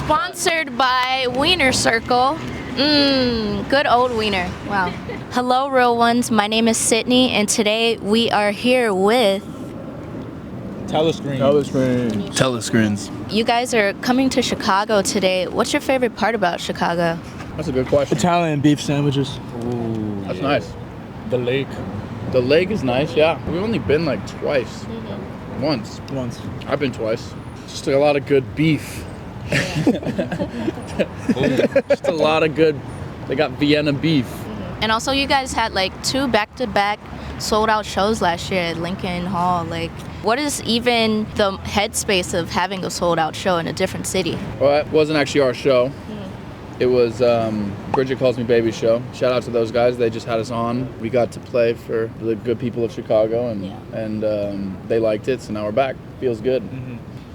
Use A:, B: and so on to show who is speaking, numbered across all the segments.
A: Sponsored by Wieners Circle. Good old wiener. Wow. Hello, real ones. My name is Sydney, and today we are here with
B: Telescreens.
A: You guys are coming to Chicago today. What's your favorite part about Chicago?
B: That's a good question.
C: Italian beef sandwiches.
B: Ooh, that's nice.
C: The lake.
B: The lake is nice, yeah. We've only been like twice. Once. I've been twice. Just a lot of good beef. Just a lot of good. They got Vienna beef.
A: And also, you guys had like 2 back-to-back sold-out shows last year at Lincoln Hall. Like, what is even the headspace of having a sold-out show in a different city?
B: Well, it wasn't actually our show. It was Bridget Calls Me Baby show. Shout out to those guys. They just had us on. We got to play for the good people of Chicago, and they liked it. So now we're back. Feels good.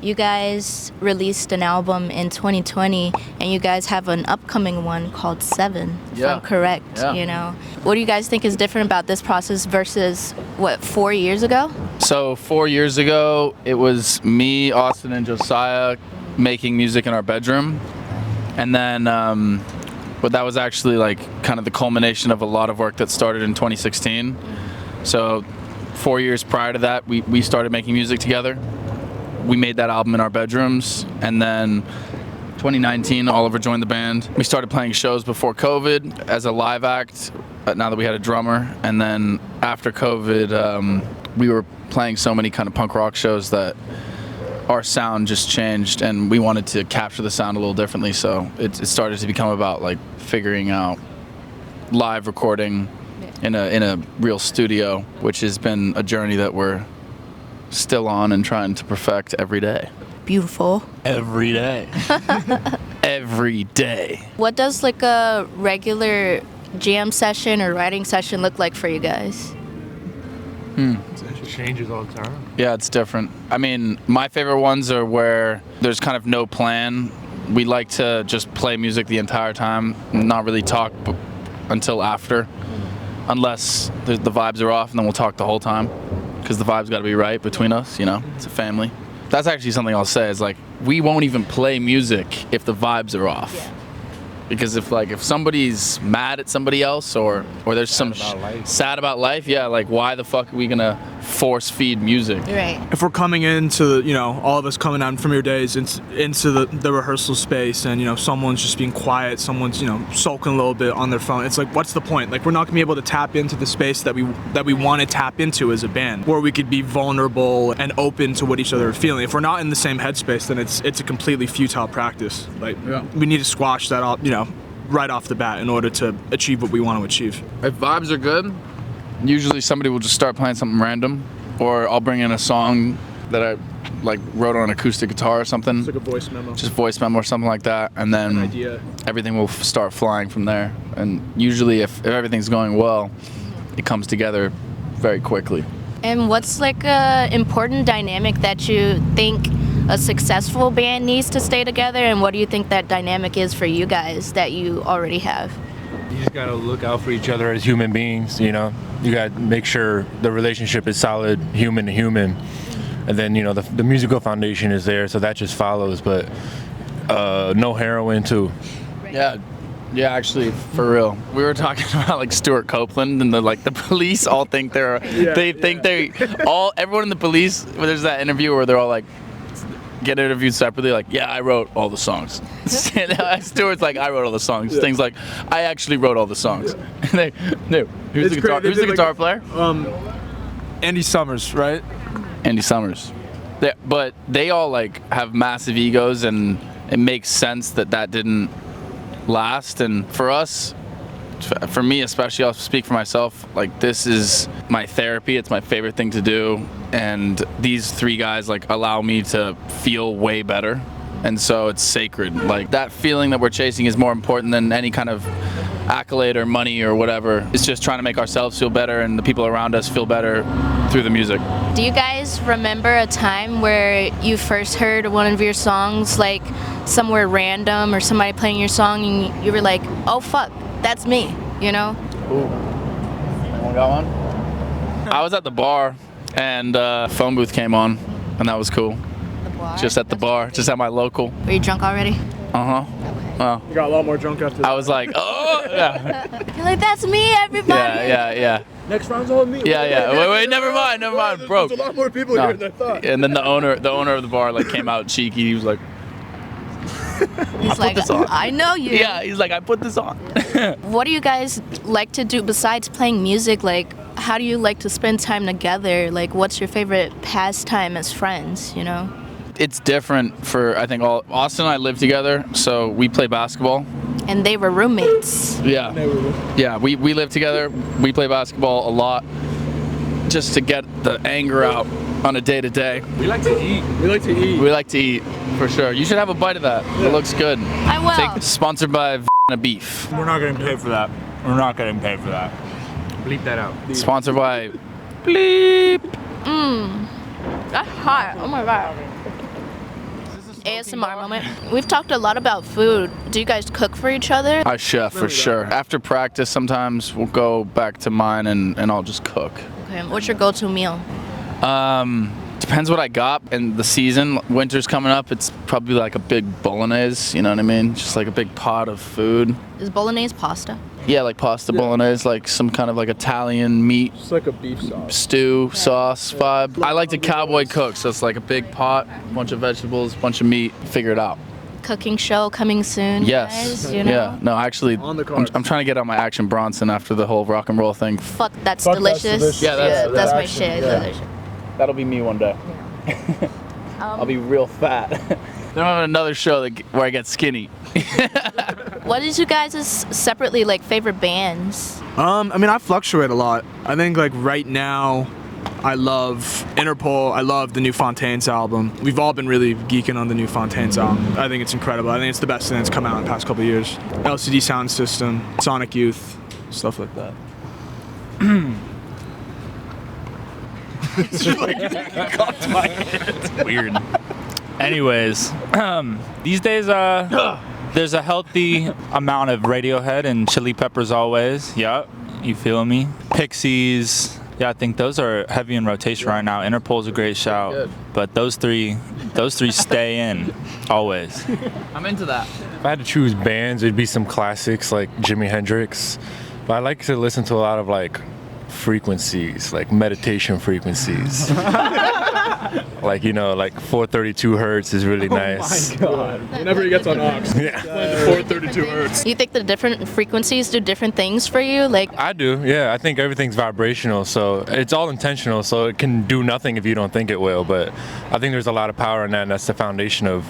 A: You guys released an album in 2020, and you guys have an upcoming one called 7, if I'm correct.
B: Yeah.
A: You know, what do you guys think is different about this process versus 4 years ago?
B: So 4 years ago, it was me, Austin, and Josiah making music in our bedroom. And then, but that was actually like kind of the culmination of a lot of work that started in 2016. So 4 years prior to that, we started making music together. We made that album in our bedrooms, and then 2019, Oliver joined the band. We started playing shows before COVID as a live act, now that we had a drummer. And then after COVID, we were playing so many kind of punk rock shows that our sound just changed, and we wanted to capture the sound a little differently. So it started to become about like figuring out live recording in a real studio, which has been a journey that we're still on and trying to perfect every day.
A: Beautiful.
B: Every day. Every day.
A: What does like a regular jam session or writing session look like for you guys?
C: It changes all the time.
B: Yeah, it's different. I mean, my favorite ones are where there's kind of no plan. We like to just play music the entire time, not really talk until after, unless the vibes are off, and then we'll talk the whole time. Because the vibe's got to be right between us, you know? It's a family. That's actually something I'll say is like, we won't even play music if the vibes are off. Yeah. Because if somebody's mad at somebody else or there's some sad about life, yeah, like why the fuck are we gonna force feed music?
A: Right.
C: If we're coming into, all of us coming out from your days into the rehearsal space, and, someone's just being quiet, someone's, sulking a little bit on their phone, it's like, what's the point? Like, we're not gonna be able to tap into the space that we want to tap into as a band, where we could be vulnerable and open to what each other are feeling. If we're not in the same headspace, then it's a completely futile practice. Like, we need to squash that off, right off the bat in order to achieve what we want to achieve.
B: If vibes are good, usually somebody will just start playing something random, or I'll bring in a song that I wrote on an acoustic guitar or something.
C: It's like a voice memo.
B: Just voice memo or something like that, and then everything will start flying from there. And usually if everything's going well, it comes together very quickly.
A: And what's like a important dynamic that you think a successful band needs to stay together, and what do you think that dynamic is for you guys that you already have?
D: You just gotta look out for each other as human beings, You gotta make sure the relationship is solid, human to human. And then, the musical foundation is there, so that just follows, but no heroin too.
B: Yeah, actually, for real. We were talking about Stuart Copeland, and the police all think everyone in the police, when there's that interview where they're all get interviewed separately, I wrote all the songs. Stuart's I wrote all the songs. Things like, I actually wrote all the songs. And who's the guitar player?
C: Andy Summers, right?
B: Andy Summers. But they all have massive egos, and it makes sense that didn't last. And for us, for me especially, I'll speak for myself, this is my therapy. It's my favorite thing to do, and these 3 guys allow me to feel way better, and so it's sacred. That feeling that we're chasing is more important than any kind of accolade or money or whatever. It's just trying to make ourselves feel better and the people around us feel better through the music.
A: Do you guys remember a time where you first heard one of your songs somewhere random, or somebody playing your song and you were like, oh fuck, that's me,
B: Ooh. Anyone got one? I was at the bar, and phone booth came on, and that was cool.
A: The bar?
B: Just at the bar, just at my local.
A: Were you drunk already?
B: Well,
C: You got a lot more drunk after that.
B: I was like, oh, yeah,
A: You're like, that's me, everybody.
B: yeah.
C: Next round's on me.
B: Yeah. Wait, never mind, broke.
C: There's a lot more people
B: No.
C: here than I thought.
B: And then the owner of the bar like came out cheeky. He was like,
A: He's like,
B: this on.
A: I know you.
B: yeah, he's like, I put this on.
A: What do you guys like to do besides playing music? Like, how do you like to spend time together? Like, what's your favorite pastime as friends, you know?
B: It's different for, I think, all Austin and I live together, so we play basketball.
A: And they were roommates.
B: Yeah. Yeah, we live together. We play basketball a lot just to get the anger out on a day-to-day.
D: We like to eat.
C: We like to eat.
B: We like to eat, for sure. You should have a bite of that. It looks good.
A: I will.
B: Sponsored by Beef.
D: We're not getting paid for that. We're not getting paid for that. Bleep that out.
B: Sponsored by Bleep.
A: That's hot. Oh my god. ASMR moment. We've talked a lot about food. Do you guys cook for each other?
B: I chef, for sure. After practice, sometimes we'll go back to mine and I'll just cook.
A: Okay. What's your go-to meal?
B: Depends what I got in the season. Winter's coming up. It's probably like a big bolognese, you know what I mean? Just like a big pot of food.
A: Is bolognese pasta?
B: Yeah, like pasta bolognese, like some kind of like Italian meat
C: It's like a beef sauce.
B: stew sauce vibe. I like to cowboy cook, so it's like a big pot, bunch of vegetables, bunch of meat. Figure it out.
A: Cooking show coming soon.
B: Yes.
A: Guys, you know?
B: Yeah. No, actually,
C: On the cards.
B: I'm trying to get on my Action Bronson after the whole rock and roll thing.
A: Fuck, that's
C: Fuck, that's
A: delicious.
C: delicious.
B: Yeah,
A: that's my
C: action,
A: shit.
C: yeah.
A: Delicious.
B: That'll be me one day. I'll be real fat. Then I'm on another show where I get skinny.
A: What is you guys' separately like favorite bands?
C: I mean, I fluctuate a lot. I think like right now, I love Interpol. I love the new Fontaines album. We've all been really geeking on the new Fontaines album. I think it's incredible. I think it's the best thing that's come out in the past couple of years. LCD Sound System, Sonic Youth, stuff like that.
E: Weird. Anyways, these days, there's a healthy amount of Radiohead and Chili Peppers always. Yup, you feel me? Pixies. Yeah, I think those are heavy in rotation right now. Interpol's a great shout,
B: Good.
E: but those three stay in always.
B: I'm into that.
D: If I had to choose bands, it'd be some classics like Jimi Hendrix. But I like to listen to a lot of like frequencies, like meditation frequencies. Like, you know, like 432 hertz is really nice.
C: God. Whenever he gets on aux.
D: Yeah.
B: 432 hertz.
A: You think the different frequencies do different things for you? Like,
D: I do, yeah. I think everything's vibrational, so it's all intentional, so it can do nothing if you don't think it will. But I think there's a lot of power in that, and that's the foundation of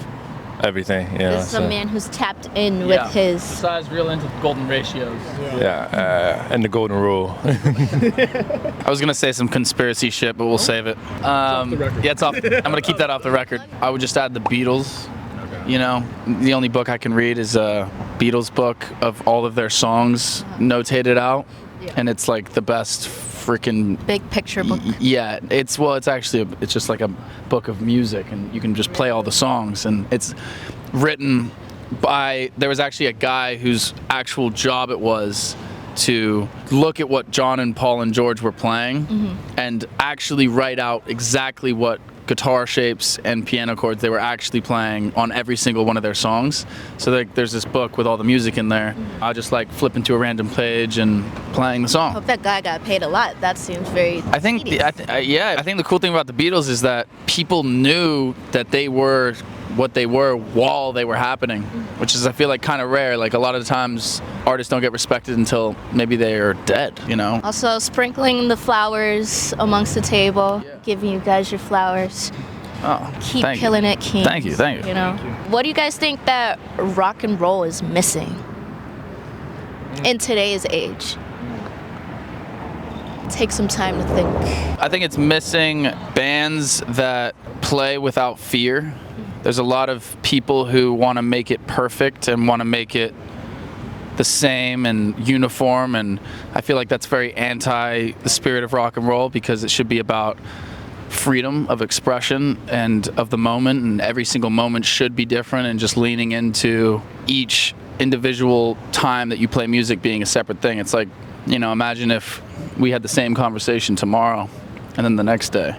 D: everything. You know,
A: this is a
D: so,
A: man who's tapped in with his.
B: Size real into golden ratios.
D: and the golden rule.
B: I was gonna say some conspiracy shit, but we'll save it. Yeah, it's off. I'm gonna keep that off the record. I would just add the Beatles. You know, the only book I can read is a Beatles book of all of their songs notated out, and it's like the best freaking
A: Big picture book.
B: Yeah, it's actually it's just like a book of music, and you can just play all the songs, and it's written by, there was actually a guy whose actual job it was to look at what John and Paul and George were playing and actually write out exactly what guitar shapes and piano chords they were actually playing on every single one of their songs. So there's this book with all the music in there. I just like flipping to a random page and playing the song.
A: Hope that guy got paid a lot. That seems very.
B: I think I think the cool thing about the Beatles is that people knew that they were what they were while they were happening, which is, I feel like, kind of rare. Like a lot of the times artists don't get respected until maybe they are dead, you know?
A: Also, sprinkling the flowers amongst the table, giving you guys your flowers.
B: Oh,
A: Keep
B: thank
A: killing
B: you.
A: it, Kings.
B: Thank you, thank you.
A: You know, what do you guys think that rock and roll is missing in today's age? Take some time to think.
B: I think it's missing bands that play without fear. There's a lot of people who want to make it perfect and want to make it the same and uniform, and I feel like that's very anti the spirit of rock and roll, because it should be about freedom of expression and of the moment, and every single moment should be different, and just leaning into each individual time that you play music being a separate thing. It's like, you know, imagine if we had the same conversation tomorrow and then the next day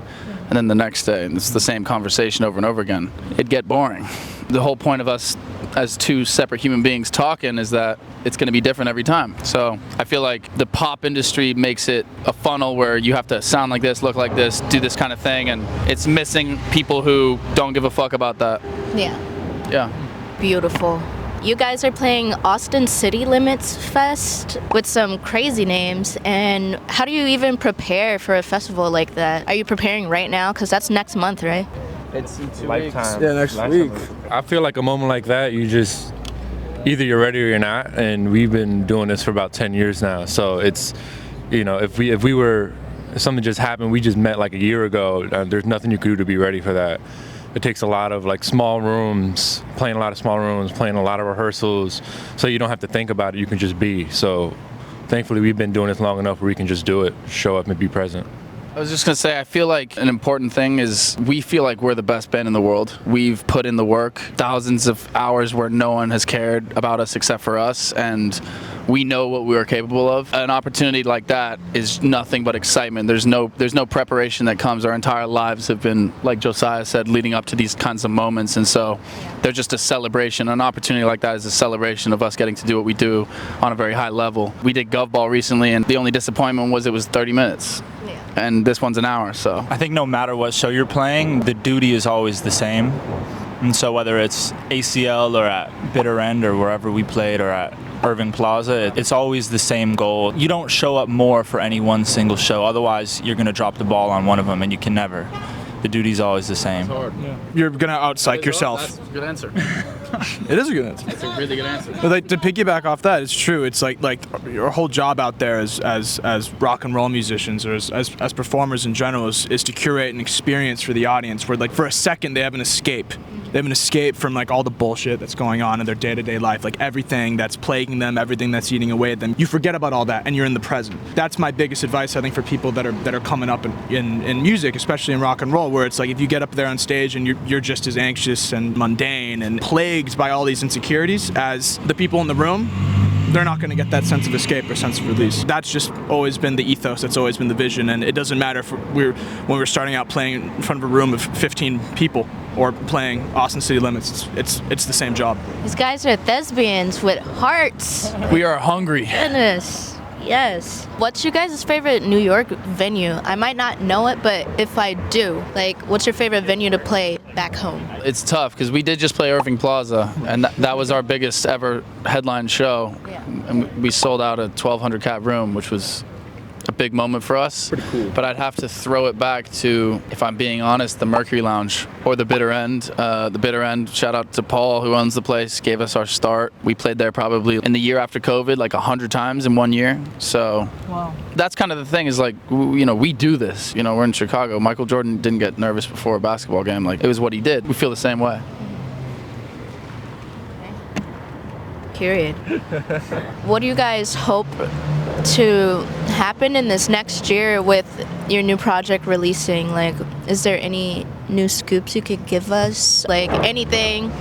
B: and then the next day, and it's the same conversation over and over again. It'd get boring. The whole point of us as two separate human beings talking is that it's going to be different every time. So I feel like the pop industry makes it a funnel where you have to sound like this, look like this, do this kind of thing, and it's missing people who don't give a fuck about that.
A: Yeah.
B: Yeah.
A: Beautiful. You guys are playing Austin City Limits Fest with some crazy names, and how do you even prepare for a festival like that? Are you preparing right now? Because that's next month, right?
B: It's in 2
D: Lifetime.
C: Yeah, next week.
D: I feel like a moment like that, you just either you're ready or you're not, and we've been doing this for about 10 years now. So it's, you know, if something just happened, we just met like a year ago. There's nothing you could do to be ready for that. It takes a lot of like small rooms, playing a lot of small rooms, playing a lot of rehearsals, so you don't have to think about it. You can just be. So thankfully, we've been doing this long enough where we can just do it, show up, and be present.
B: I was just going to say, I feel like an important thing is we feel like we're the best band in the world. We've put in the work, thousands of hours where no one has cared about us except for us, and we know what we are capable of. An opportunity like that is nothing but excitement. There's no preparation that comes. Our entire lives have been, like Josiah said, leading up to these kinds of moments, and so they're just a celebration. An opportunity like that is a celebration of us getting to do what we do on a very high level. We did GovBall recently, and the only disappointment was it was 30 minutes. And this one's an hour, so.
E: I think no matter what show you're playing, the duty is always the same. And so whether it's ACL or at Bitter End or wherever we played or at Irving Plaza, it's always the same goal. You don't show up more for any one single show, otherwise you're going to drop the ball on one of them, and you can never. The duty's always the same.
B: It's hard. Yeah.
C: You're gonna out-psych yourself.
B: That's a good answer.
C: It is a good answer.
B: That's a really good answer.
C: But like, to piggyback off that, it's true. It's like your whole job out there as rock and roll musicians or as performers in general is to curate an experience for the audience where, like, for a second they have an escape. They have an escape from like all the bullshit that's going on in their day-to-day life, like everything that's plaguing them, everything that's eating away at them. You forget about all that and you're in the present. That's my biggest advice, I think, for people that are coming up in music, especially in rock and roll, where it's like if you get up there on stage and you're just as anxious and mundane and plagued by all these insecurities as the people in the room, they're not going to get that sense of escape or sense of release. That's just always been the ethos. That's always been the vision. And it doesn't matter if when we're starting out playing in front of a room of 15 people or playing Austin City Limits. It's the same job.
A: These guys are thespians with hearts.
B: We are hungry.
A: Goodness. Yes. What's your guys' favorite New York venue? I might not know it, but if I do, like, what's your favorite venue to play back home?
B: It's tough because we did just play Irving Plaza, and that was our biggest ever headline show.
A: Yeah.
B: And we sold out a 1,200 cap room, which was a big moment for us.
C: Pretty cool.
B: But I'd have to throw it back to, if I'm being honest, the Mercury Lounge or the Bitter End. The Bitter End, shout out to Paul, who owns the place, gave us our start. We played there probably in the year after COVID, like 100 times in 1 year. So
A: Wow.
B: that's kind of the thing is like, we do this. We're in Chicago. Michael Jordan didn't get nervous before a basketball game. Like, it was what he did. We feel the same way.
A: Period. What do you guys hope to happen in this next year with your new project releasing? Like, is there any new scoops you could give us? Like, anything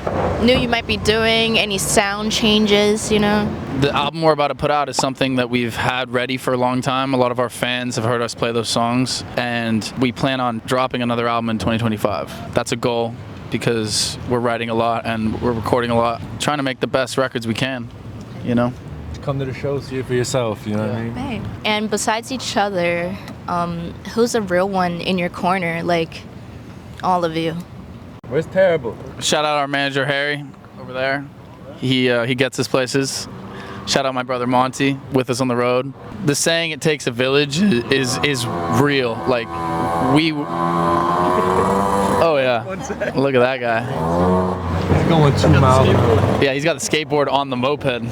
A: new you might be doing? Any sound changes, The
B: album we're about to put out is something that we've had ready for a long time. A lot of our fans have heard us play those songs, and we plan on dropping another album in 2025. That's a goal, because we're writing a lot and we're recording a lot, trying to make the best records we can,
D: Come to the show, see it for yourself, you know what I mean?
A: Right. And besides each other, who's a real one in your corner? Like, all of you.
D: It's terrible.
B: Shout out our manager, Harry, over there. He gets us places. Shout out my brother Monty, with us on the road. The saying "it takes a village" is real. Like, oh yeah, look at that guy.
D: He's going 2 miles an hour.
B: Yeah, he's got the skateboard on the moped.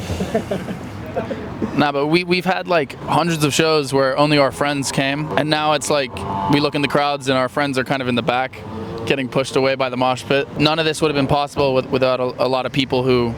B: Nah, but we've had like hundreds of shows where only our friends came, and now it's like we look in the crowds and our friends are kind of in the back, getting pushed away by the mosh pit. None of this would have been possible without a lot of people who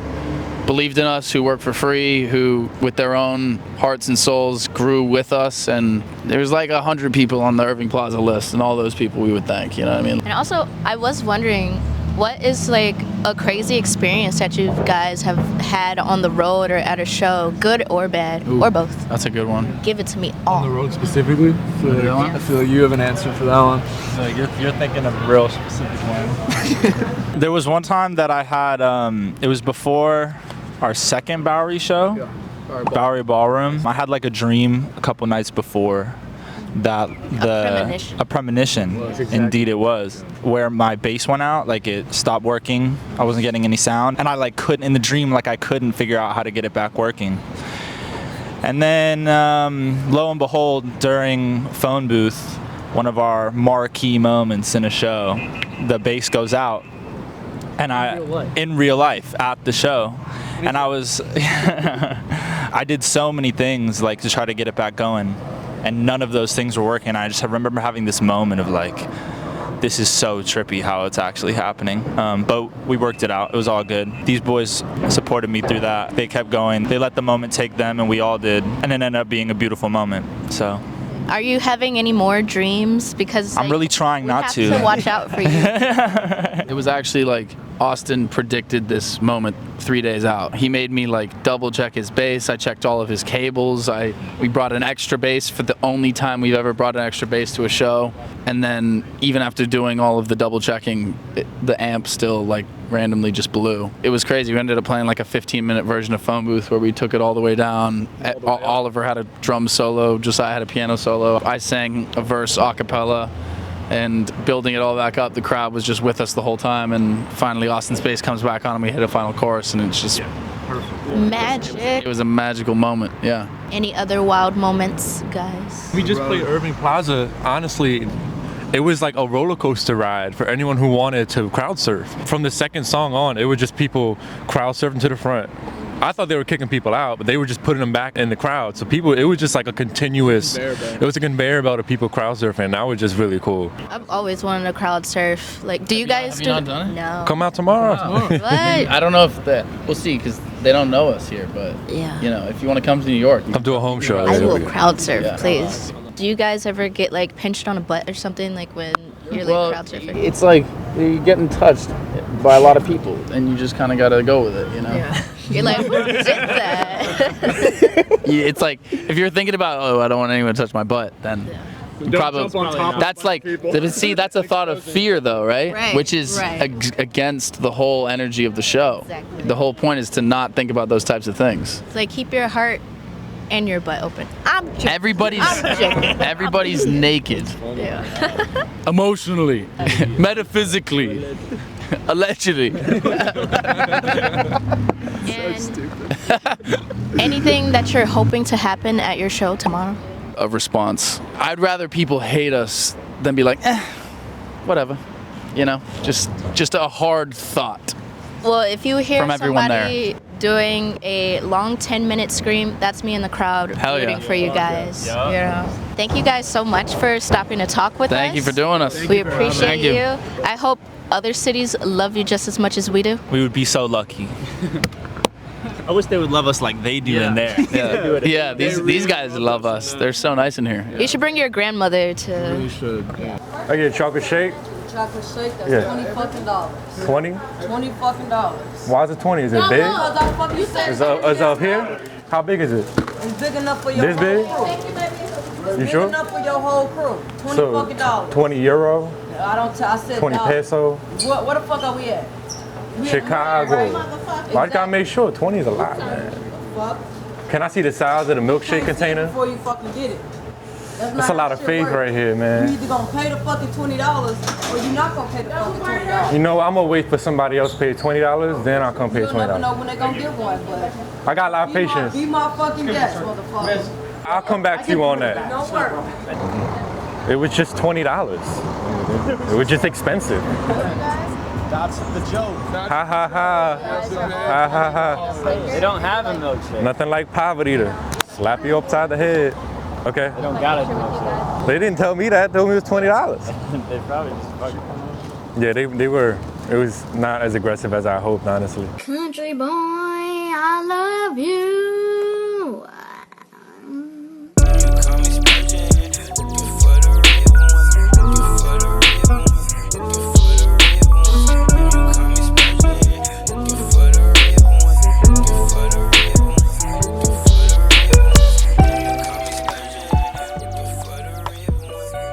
B: believed in us, who worked for free, who with their own hearts and souls grew with us. And there's like 100 people on the Irving Plaza list, and all those people we would thank, you know what I mean?
A: And also, I was wondering, what is like a crazy experience that you guys have had on the road or at a show, good or bad, or both?
B: That's a good one.
A: Give it to me
C: On the
A: all.
C: road specifically? I feel like you have an answer for that one.
E: So you're thinking of a real specific one. There was one time that I had, it was before our second Bowery show, Bowery Ballroom. I had like a dream a couple nights before that a premonition. Indeed it was, where my bass went out, like it stopped working. I wasn't getting any sound, and I like couldn't, in the dream, like I couldn't figure out how to get it back working. And then lo and behold, during phone booth, one of our marquee moments in a show, the bass goes out, and in real life at the show, and I was I did so many things like to try to get it back going, and none of those things were working. I just remember having this moment of like, this is so trippy how it's actually happening. But we worked it out. It was all good. These boys supported me through that. They kept going. They let the moment take them, and we all did. And it ended up being a beautiful moment. So.
A: Are you having any more dreams? Because
E: I'm really trying not to.
A: We have to watch out for you.
B: It was actually like Austin predicted this moment 3 days out. He made me like double check his bass. I checked all of his cables. We brought an extra bass for the only time we've ever brought an extra bass to a show. And then even after doing all of the double checking, the amp still like randomly just blew. It was crazy. We ended up playing like a 15-minute version of Phone Booth where we took it all the way down. Oliver had a drum solo, Josiah had a piano solo. I sang a verse a cappella, and building it all back up, the crowd was just with us the whole time, and finally Austin's bass comes back on and we hit a final chorus, and it's just
A: magic.
B: It was a magical moment, yeah.
A: Any other wild moments, guys?
D: We just played Irving Plaza. Honestly, it was like a roller coaster ride for anyone who wanted to crowd surf. From the second song on, it was just people crowd surfing to the front. I thought they were kicking people out, but they were just putting them back in the crowd. So people, it was just like a continuous, it was a conveyor belt of people crowd surfing. That was just really cool.
A: I've always wanted to crowd surf. Like, do you guys do?
B: Not done it?
A: No.
D: Come out tomorrow.
A: What?
B: I don't know if that, we'll see, because they don't know us here, but
A: Yeah.
B: you know, if you want to come to New York,
D: Come to a home show.
A: I will crowd surf,
B: Yeah.
A: please. Do you guys ever get like pinched on a butt or something, like when you're like crowd surfing?
B: it's like you're getting touched by a lot of people, and you just kind of got to go with it, you know?
A: Yeah. You're like, who did that?
B: Yeah, it's like, if you're thinking about, oh, I don't want anyone to touch my butt, then you probably,
C: jump on top of
B: that's like, see, that's a thought of fear though, right?
A: Right,
B: Which is
A: right.
B: against the whole energy of the show.
A: Exactly.
B: The whole point is to not think about those types of things.
A: It's like, keep your heart and your butt open. I'm joking.
B: Everybody's naked.
A: Yeah.
B: Emotionally, metaphysically, allegedly.
A: And anything that you're hoping to happen at your show tomorrow?
B: A response. I'd rather people hate us than be like, whatever. You know, just a hard thought.
A: Well, if you hear
B: From everyone
A: somebody doing a long 10-minute scream, that's me in the crowd
B: Hell yeah.
A: rooting for you guys. You know. Thank you guys so much for stopping to talk with us.
B: Thank you for doing us.
A: We appreciate
B: Thank you.
A: I hope other cities love you just as much as we do.
E: We would be so lucky. I wish they would love us like they do in there.
B: Yeah, these guys love us. They're so nice in here.
A: You should bring your grandmother to.
C: You should.
F: I get a chocolate shake.
G: Chocolate shake, that's
F: Yeah.
G: $20 fucking dollars.
F: 20?
G: $20 fucking dollars.
F: Why is it 20? Is it big?
G: Because I fucking said
F: Is it up here? How big is it?
G: it's big enough for your
F: This
G: whole
F: big?
G: crew. It's
F: You
G: big
F: sure?
G: enough for your whole crew. 20
F: So
G: fucking dollars.
F: 20 euro,
G: I said
F: 20
G: dollars.
F: peso,
G: Where the fuck are we at? We in
F: Chicago.
G: America, right?
F: Well, I gotta make sure 20 is a lot, man.
G: Fuck.
F: Can I see the size of the milkshake
G: Can't see it
F: container?
G: before you fucking get it.
F: That's a lot of faith right here,
G: You
F: man.
G: either gonna pay the fucking $20 or you're not gonna pay the fucking $20.
F: You know, I'm gonna wait for somebody else to pay $20, then I'll come pay
G: You'll never know
F: $20.
G: when they gonna give one, but
F: I got a lot of
G: be
F: patience.
G: my fucking guest, motherfucker.
F: I'll come back to you on that.
G: Don't worry.
F: It was just $20. It was just expensive.
H: That's the joke.
F: Ha ha ha. Ha ha ha.
H: They don't have a milkshake.
F: Nothing like poverty to slap you upside the head. Okay.
H: They don't got a milkshake.
F: They didn't tell me that. They told me it was $20.
H: They probably just fucking.
F: Yeah, they were. It was not as aggressive as I hoped, honestly.
A: Country boy, I love you.